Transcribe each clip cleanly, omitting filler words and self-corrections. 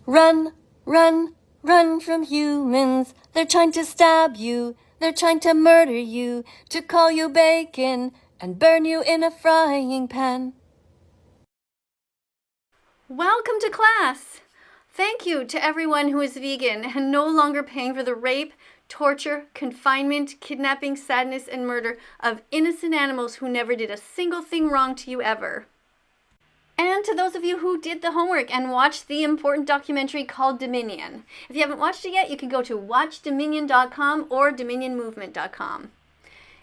Run, run, run from humans. They're trying to stab you. They're trying to murder you, to call you bacon and burn you in a frying pan. Welcome to class. Thank you to everyone who is vegan and no longer paying for the rape, torture, confinement, kidnapping, sadness, and murder of innocent animals who never did a single thing wrong to you ever. And to those of you who did the homework and watched the important documentary called Dominion. If you haven't watched it yet, you can go to watchdominion.com or dominionmovement.com.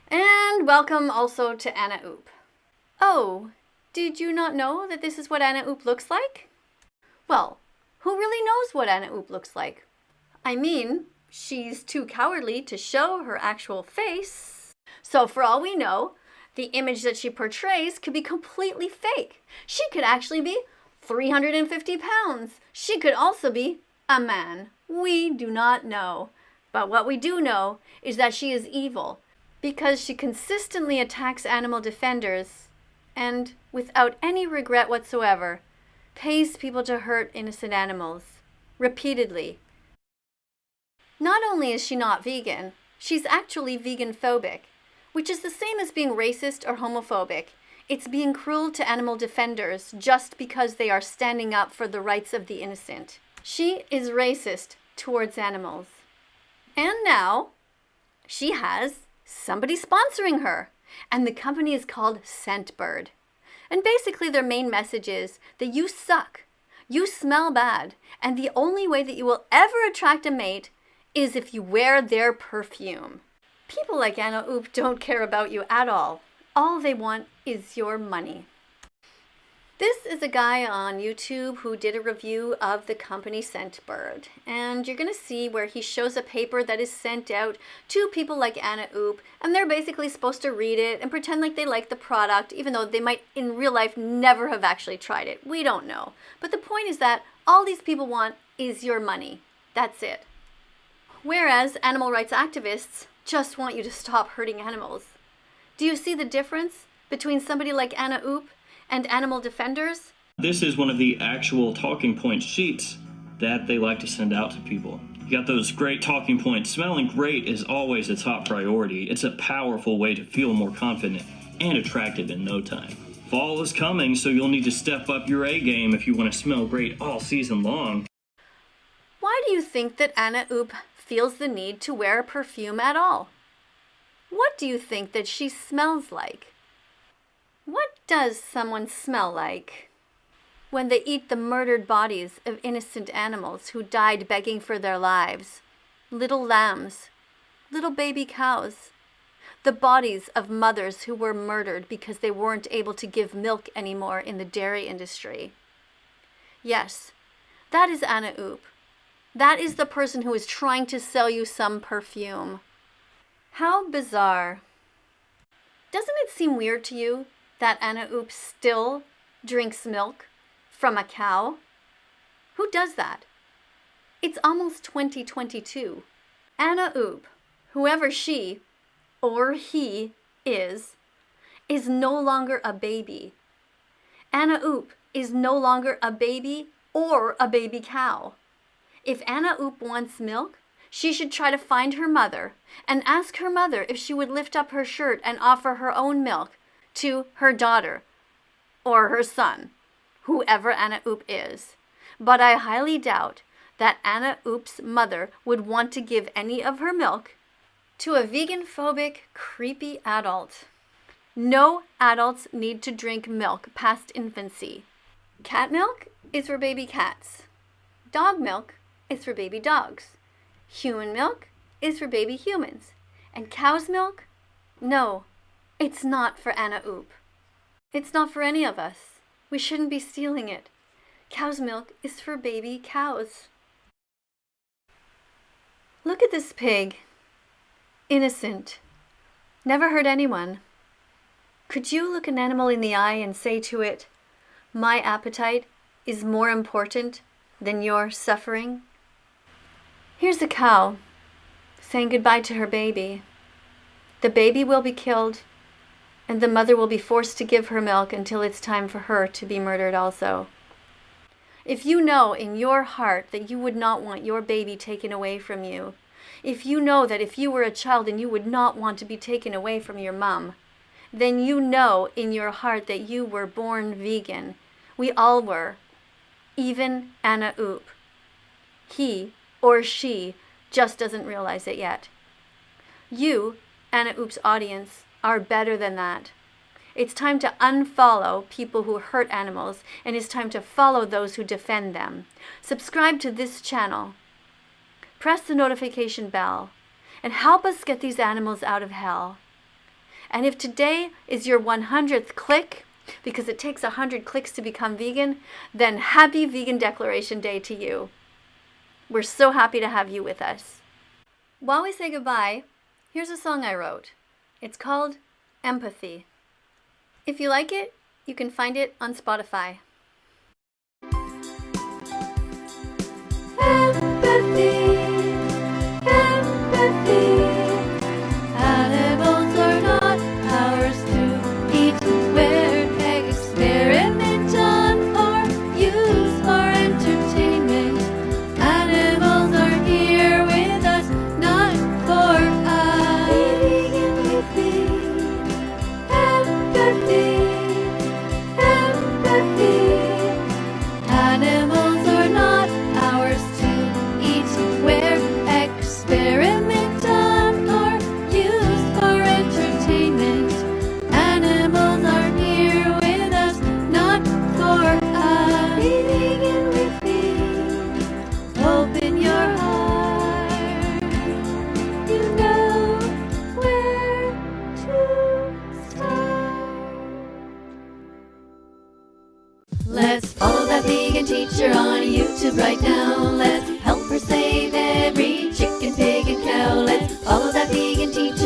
And welcome also to Anna Oop. Oh, did you not know that this is what Anna Oop looks like? Well, who really knows what Anna Oop looks like? I mean, she's too cowardly to show her actual face. So for all we know, the image that she portrays could be completely fake. She could actually be 350 pounds. She could also be a man. We do not know. But what we do know is that she is evil because she consistently attacks animal defenders and, without any regret whatsoever, pays people to hurt innocent animals repeatedly. Not only is she not vegan, she's actually vegan-phobic, which is the same as being racist or homophobic. It's being cruel to animal defenders just because they are standing up for the rights of the innocent. She is racist towards animals. And now, she has somebody sponsoring her, and the company is called Sept. And basically their main message is that you suck, you smell bad, and the only way that you will ever attract a mate is if you wear their perfume. People like Anna Oop don't care about you at all. All they want is your money. This is a guy on YouTube who did a review of the company Sept, and you're going to see where he shows a paper that is sent out to people like Anna Oop, and they're basically supposed to read it and pretend like they like the product, even though they might in real life never have actually tried it. We don't know. But the point is that all these people want is your money. That's it. Whereas animal rights activists just want you to stop hurting animals. Do you see the difference between somebody like Anna Oop and animal defenders? This is one of the actual talking point sheets that they like to send out to people. You got those great talking points. Smelling great is always a top priority. It's a powerful way to feel more confident and attractive in no time. Fall is coming, so you'll need to step up your A game if you want to smell great all season long. Why do you think that Anna Oop feels the need to wear a perfume at all? What do you think that she smells like? What does someone smell like when they eat the murdered bodies of innocent animals who died begging for their lives? Little lambs, little baby cows, the bodies of mothers who were murdered because they weren't able to give milk anymore in the dairy industry. Yes, that is Anna Oop. That is the person who is trying to sell you some perfume. How bizarre. Doesn't it seem weird to you that Anna Oop still drinks milk from a cow? Who does that? It's almost 2022. Anna Oop, whoever she or he is no longer a baby. Anna Oop is no longer a baby or a baby cow. If Anna Oop wants milk, she should try to find her mother and ask her mother if she would lift up her shirt and offer her own milk to her daughter or her son, whoever Anna Oop is. But I highly doubt that Anna Oop's mother would want to give any of her milk to a vegan-phobic, creepy adult. No adults need to drink milk past infancy. Cat milk is for baby cats. Dog milk is for baby dogs. Human milk is for baby humans. And cow's milk? No, it's not for Anna Oop. It's not for any of us. We shouldn't be stealing it. Cow's milk is for baby cows. Look at this pig. Innocent. Never hurt anyone. Could you look an animal in the eye and say to it, "My appetite is more important than your suffering"? Here's a cow saying goodbye to her baby. The baby will be killed, and the mother will be forced to give her milk until it's time for her to be murdered also. If you know in your heart that you would not want your baby taken away from you, if you know that if you were a child and you would not want to be taken away from your mom, then you know in your heart that you were born vegan. We all were. Even Anna Oop. He or she just doesn't realize it yet. You, Anna Oop's audience, are better than that. It's time to unfollow people who hurt animals, and it's time to follow those who defend them. Subscribe to this channel. Press the notification bell and help us get these animals out of hell. And if today is your 100th click, because it takes 100 clicks to become vegan, then happy Vegan Declaration Day to you. We're so happy to have you with us. While we say goodbye, here's a song I wrote. It's called Empathy. If you like it, you can find it on Spotify. Empathy, empathy. Animals are not ours to eat. We're experiment on or use for entertainment. Animals are here with us, not for us. Empathy, empathy. Animals are not ours to eat. We're experiment on or use for entertainment. Animals are here with us, not for us. Be vegan with me. Open your heart. You know where to start. Let's follow that vegan teacher on YouTube right now. Let's help her save every chicken, pig, and cow. Let's follow that vegan teacher.